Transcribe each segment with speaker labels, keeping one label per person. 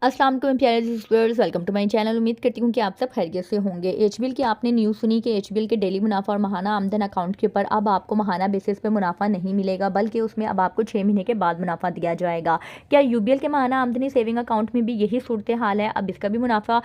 Speaker 1: अस्सलाम वालेकुम प्यारे viewers, welcome to my channel. उम्मीद करती हूँ कि आप सब खैरियत से होंगे। एचबीएल की आपने न्यूज़ सुनी कि एचबीएल के डेली मुनाफा और माहाना आमदन अकाउंट के ऊपर अब आपको माहाना बेसिस पे मुनाफा नहीं मिलेगा, बल्कि उसमें अब आपको 6 महीने के बाद मुनाफा दिया जाएगा। क्या यूबीएल के माहाना आमदनी सेविंग अकाउंट में भी यही सूरत हाल है? अब इसका भी मुनाफा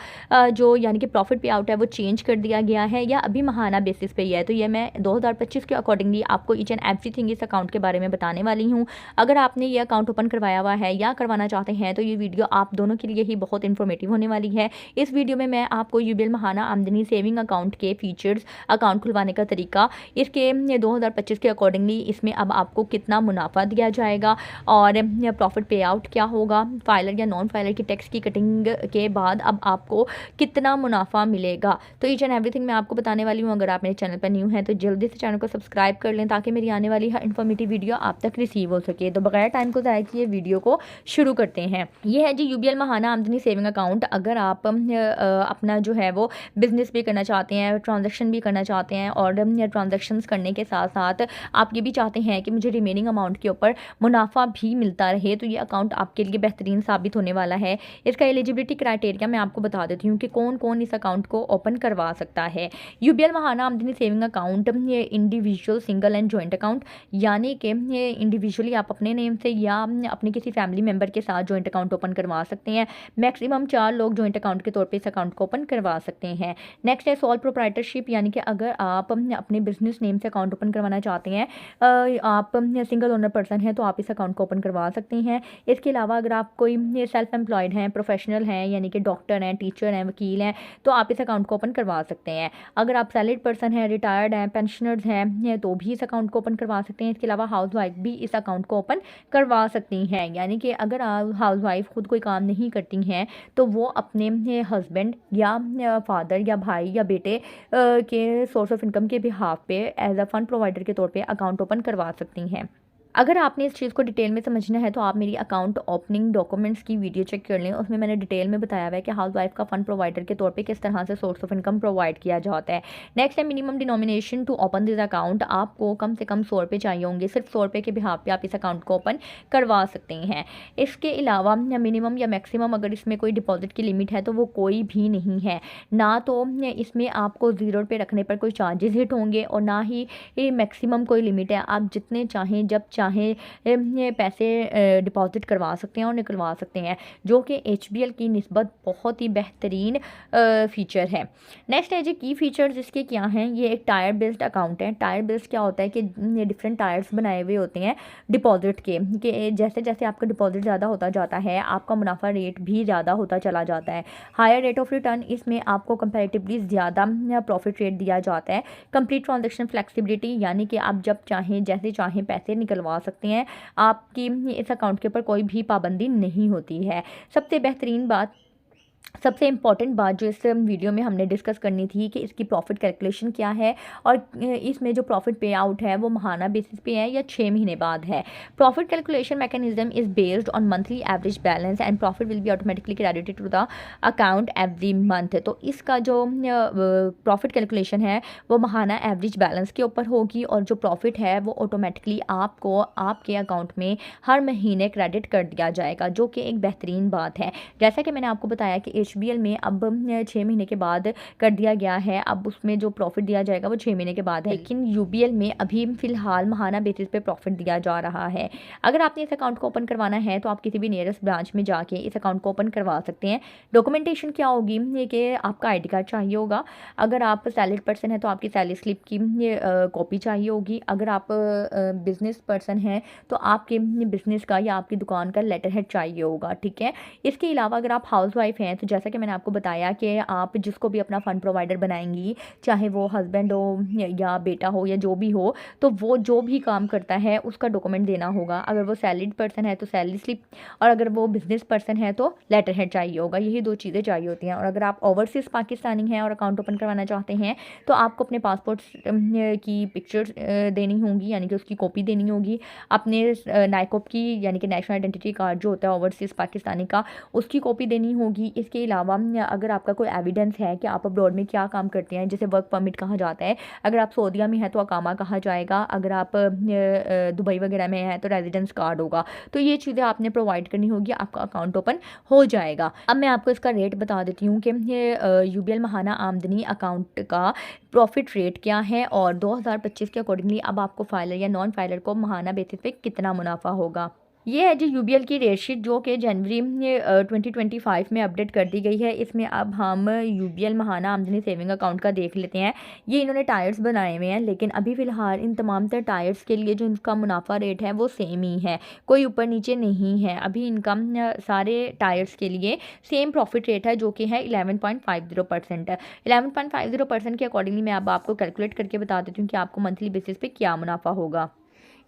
Speaker 1: जो यानी कि प्रॉफिट पे आउट है वो चेंज कर दिया गया है या अभी माहाना बेसिस पे ही है? तो ये मैं 2025 के अकॉर्डिंगली आपको ईच एंड एवरीथिंग इस अकाउंट के बारे में बताने वाली हूँ। अगर आपने ये अकाउंट ओपन करवाया हुआ है या करवाना चाहते हैं तो ये वीडियो आप दोनों के लिए ही बहुत इन्फॉर्मेटिव होने वाली है। इस वीडियो में मैं आपको यूबीएल माहाना आमदनी सेविंग अकाउंट के फीचर्स, अकाउंट खुलवाने का तरीका, इसके 2025 के अकॉर्डिंगली इसमें अब आपको कितना मुनाफा दिया जाएगा और प्रॉफिट पे आउट क्या होगा, फाइलर या नॉन फाइलर की टैक्स की कटिंग के बाद अब आपको कितना मुनाफा मिलेगा। तो ईच एंड एवरीथिंग मैं आपको बताने वाली हूँ। अगर आप मेरे चैनल पर न्यू हैं तो जल्दी से चैनल को सब्सक्राइब कर लें ताकि मेरी आने वाली हर इन्फॉर्मेटिव वीडियो आप तक रिसीव हो सके। तो बगैर टाइम को ज़ाया किए वीडियो को शुरू करते हैं। ये है जी यूबीएल माहाना आमदनी सेविंग अकाउंट। अगर आप अपना जो है वो बिजनेस भी करना चाहते हैं, ट्रांजैक्शन भी करना चाहते हैं और ट्रांजैक्शंस करने के साथ साथ आप ये भी चाहते हैं कि मुझे रिमेनिंग अमाउंट के ऊपर मुनाफा भी मिलता रहे, तो ये अकाउंट आपके लिए बेहतरीन साबित होने वाला है। इसका एलिजिबिलिटी क्राइटेरिया मैं आपको बता देती हूँ कि कौन कौन इस अकाउंट को ओपन करवा सकता है। यूबीएल माहाना आमदनी सेविंग अकाउंट ये individual, single and joint account, यानी कि इंडिविजुअली आप अपने नेम से या अपने किसी फैमिली मेंबर के साथ जॉइंट अकाउंट ओपन करवा सकते हैं। मैक्सिमम 4 लोग जॉइंट अकाउंट के तौर पे इस अकाउंट को ओपन करवा सकते हैं। नेक्स्ट है सोल प्रोप्राइटरशिप, यानी कि अगर आप अपने बिजनेस नेम से अकाउंट ओपन करवाना चाहते हैं, आप सिंगल ओनर पर्सन हैं तो आप इस अकाउंट को ओपन करवा सकते हैं। इसके अलावा अगर आप कोई सेल्फ एम्प्लॉयड हैं, प्रोफेशनल हैं, यानी कि डॉक्टर हैं, टीचर हैं, वकील हैं, तो आप इस अकाउंट को ओपन करवा सकते हैं। अगर आप सैलरीड पर्सन हैं, रिटायर्ड हैं, पेंशनर्स हैं, तो भी इस अकाउंट को ओपन करवा सकते हैं। इसके अलावा हाउस वाइफ भी इस अकाउंट को ओपन करवा सकती हैं, यानी कि अगर आप हाउस वाइफ खुद कोई काम नहीं करती हैं तो वो अपने हस्बैंड या फादर या भाई या बेटे के सोर्स ऑफ इनकम के बिहाफ पे एज अ फंड प्रोवाइडर के तौर पे अकाउंट ओपन करवा सकती हैं। अगर आपने इस चीज़ को डिटेल में समझना है तो आप मेरी अकाउंट ओपनिंग डॉक्यूमेंट्स की वीडियो चेक कर लें। उसमें मैंने डिटेल में बताया हुआ है कि हाउस वाइफ का फंड प्रोवाइडर के तौर पे किस तरह से सोर्स ऑफ इनकम प्रोवाइड किया जाता है। नेक्स्ट है minimum denomination to open this account. आपको कम से कम 100 रुपये चाहिए होंगे। सिर्फ 100 रुपये के बिहाफ पे आप इस अकाउंट को ओपन करवा सकते हैं। इसके अलावा मिनिमम या मैक्सिमम अगर इसमें कोई डिपॉजिट की लिमिट है तो वो कोई भी नहीं है। ना तो इसमें आपको 0 रुपये रखने पर कोई चार्जेस हिट होंगे और ना ही मैक्सिमम कोई लिमिट है। आप जितने चाहें जब चाहें ये पैसे डिपॉजिट करवा सकते हैं और निकलवा सकते हैं, जो कि एचबीएल की निस्बत बहुत ही बेहतरीन फ़ीचर है। नेक्स्ट है जी की फ़ीचर्स इसके क्या हैं। ये एक टायर बेस्ड अकाउंट है। टायर बेस्ड क्या होता है कि डिफरेंट टायर्स बनाए हुए होते हैं डिपॉजिट के, कि जैसे जैसे आपका डिपॉजिट ज़्यादा होता जाता है आपका मुनाफा रेट भी ज़्यादा होता चला जाता है। हायर रेट ऑफ रिटर्न, इसमें आपको कंपैरेटिवली ज़्यादा प्रॉफिट रेट दिया जाता है। कंप्लीट ट्रांजैक्शन फ्लेक्सिबिलिटी, यानी कि आप जब चाहें जैसे चाहें पैसे निकलवा सकते हैं। आपकी इस अकाउंट के ऊपर कोई भी पाबंदी नहीं होती है। सबसे बेहतरीन बात, सबसे इम्पॉर्टेंट बात जो इस वीडियो में हमने डिस्कस करनी थी कि इसकी प्रॉफिट कैलकुलेशन क्या है और इसमें जो प्रॉफिट पे आउट है वो माहाना बेसिस पे है या 6 महीने बाद है। Profit calculation mechanism is based on monthly average balance and profit will be automatically credited to the account every month. तो इसका जो प्रॉफिट कैलकुलेशन है वो माहाना एवरेज बैलेंस के ऊपर होगी और जो प्रॉफिट है वो ऑटोमेटिकली आपको आपके अकाउंट में हर महीने क्रेडिट कर दिया जाएगा, जो कि एक बेहतरीन बात है। जैसा कि मैंने आपको बताया कि एचबीएल में अब 6 महीने के बाद कर दिया गया है, अब उसमें जो प्रॉफिट दिया जाएगा वो 6 महीने के बाद है, लेकिन यूबीएल में अभी फ़िलहाल माहाना बेसिस पे प्रॉफिट दिया जा रहा है। अगर आपने इस अकाउंट को ओपन करवाना है तो आप किसी भी नियरेस्ट ब्रांच में जाके इस अकाउंट को ओपन करवा सकते हैं। डॉक्यूमेंटेशन क्या होगी, ये कि आपका आईडी कार्ड चाहिए होगा। अगर आप सैलरीड पर्सन हैं तो आपकी सैलरी स्लिप की कॉपी चाहिए होगी। अगर आप बिजनेस पर्सन हैं तो आपके बिजनेस का या आपकी दुकान का लेटर हेड चाहिए होगा, ठीक है। इसके अलावा अगर आप हाउस वाइफ हैं तो जैसा कि मैंने आपको बताया कि आप जिसको भी अपना फ़ंड प्रोवाइडर बनाएंगी, चाहे वो हस्बैंड हो या बेटा हो या जो भी हो, तो वो जो भी काम करता है उसका डॉक्यूमेंट देना होगा। अगर वो सैलरीड पर्सन है तो सैलरी स्लिप, और अगर वो बिज़नेस पर्सन है तो लेटर हेड चाहिए होगा। यही 2 चीज़ें चाहिए होती हैं। और अगर आप ओवरसीज़ पाकिस्तानी हैं और अकाउंट ओपन करवाना चाहते हैं तो आपको अपने पासपोर्ट की पिक्चर्स देनी होंगी, यानी कि उसकी कॉपी देनी होगी। अपने नाइकॉप की, यानी कि नेशनल आइडेंटिटी कार्ड जो होता है ओवरसीज़ पाकिस्तानी का, उसकी कॉपी देनी होगी। इसके इसके अलावा अगर आपका कोई एविडेंस है कि आप अब्रॉड में क्या काम करते हैं, जैसे वर्क परमिट कहा जाता है, अगर आप सऊदीया में हैं तो अकामा कहा जाएगा, अगर आप दुबई वगैरह में हैं तो रेजिडेंस कार्ड होगा। तो ये चीज़ें आपने प्रोवाइड करनी होगी, आपका अकाउंट ओपन हो जाएगा। अब मैं आपको इसका रेट बता देती हूँ कि यूबीएल महाना आमदनी अकाउंट का प्रॉफिट रेट क्या है और 2025 के अकॉर्डिंगली अब आपको फाइलर या नॉन फाइलर को महाना बेसिस पे कितना मुनाफा होगा। ये है जी यूबीएल की रेटशीट जो कि जनवरी 2025 में अपडेट कर दी गई है। इसमें अब हम यूबीएल महाना आमदनी सेविंग अकाउंट का देख लेते हैं। ये इन्होंने टायर्स बनाए हुए हैं, लेकिन अभी फ़िलहाल इन तमाम तर टायर्स के लिए जो इनका मुनाफा रेट है वो सेम ही है, कोई ऊपर नीचे नहीं है। अभी इनका सारे टायर्स के लिए सेम प्रॉफिट रेट है जो कि है 11.50%। 11.50% के अकॉर्डिंगली मैं अब आपको कैलकुलेट करके बता देती हूँ कि आपको मंथली बेसिस पे क्या मुनाफा होगा।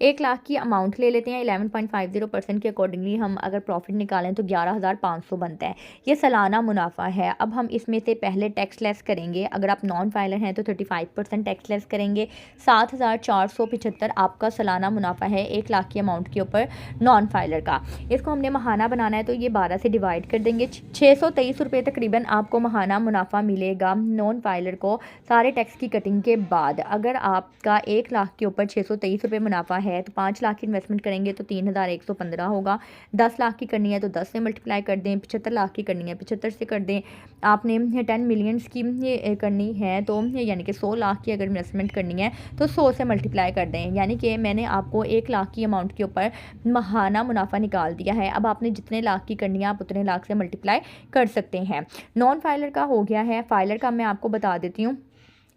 Speaker 1: 1 लाख की अमाउंट ले लेते हैं, 11.50% के अकॉर्डिंगली हम अगर प्रॉफिट निकालें तो 11,500 बनता है। ये सालाना मुनाफा है। अब हम इसमें से पहले टैक्स लेस करेंगे। अगर आप नॉन फाइलर हैं तो 35% टैक्स लेस करेंगे। 7,475 आपका सालाना मुनाफा है 1 लाख की अमाउंट के ऊपर नॉन फाइलर का। इसको हमने महाना बनाना है तो ये 12 से डिवाइड कर देंगे। 623 रुपये तकरीबन आपको महाना मुनाफा मिलेगा नॉन फाइलर को सारे टैक्स की कटिंग के बाद। अगर आपका 1 लाख के ऊपर 623 रुपये मुनाफा है तो 5 लाख की इन्वेस्टमेंट करेंगे तो 3,115 होगा। 10 लाख की करनी है तो 10 से मल्टीप्लाई कर दें। 75 लाख की करनी है 75 से कर दें। आपने 10 मिलियंस की करनी है तो यानी कि 100 लाख की अगर इन्वेस्टमेंट करनी है तो 100 से मल्टीप्लाई कर दें। यानी कि मैंने आपको 1 लाख की अमाउंट के ऊपर महाना मुनाफा निकाल दिया है। अब आपने जितने लाख की करनी है आप उतने लाख से मल्टीप्लाई कर सकते हैं। नॉन फाइलर का हो गया है। फाइलर का मैं आपको बता देती हूँ।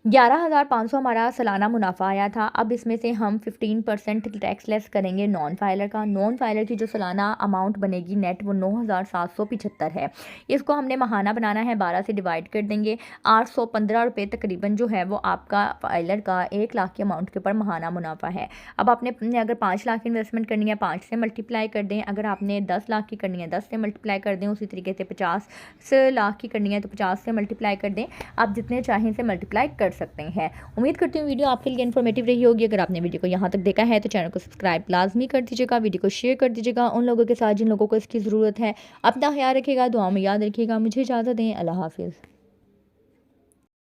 Speaker 1: 11,500 हमारा सालाना मुनाफा आया था। अब इसमें से हम 15% टैक्स लेस करेंगे नॉन फाइलर का। नॉन फाइलर की जो सालाना अमाउंट बनेगी नेट वो 9,775 है। इसको हमने महाना बनाना है, 12 से डिवाइड कर देंगे। 815 रुपये तकरीबन जो है वो आपका फाइलर का 1 लाख के अमाउंट के ऊपर महाना मुनाफा है। अब आपने अगर 5 लाख की इन्वेस्टमेंट करनी है 5 से मल्टीप्लाई कर दें। अगर आपने 10 लाख की करनी है 10 से मल्टीप्लाई कर दें। उसी तरीके से 50 लाख की करनी है तो 50 से मल्टीप्लाई कर दें। आप जितने चाहें से मल्टीप्लाई कर सकते हैं। उम्मीद करती हूँ वीडियो आपके लिए इन्फॉर्मेटिव रही होगी। अगर आपने वीडियो को यहाँ तक देखा है तो चैनल को सब्सक्राइब लाजमी कर दीजिएगा, वीडियो को शेयर कर दीजिएगा उन लोगों के साथ जिन लोगों को इसकी ज़रूरत है। अपना ख्याल रखिएगा, दुआ में याद रखिएगा। मुझे इजाज़त दें। अल्लाह हाफिज़।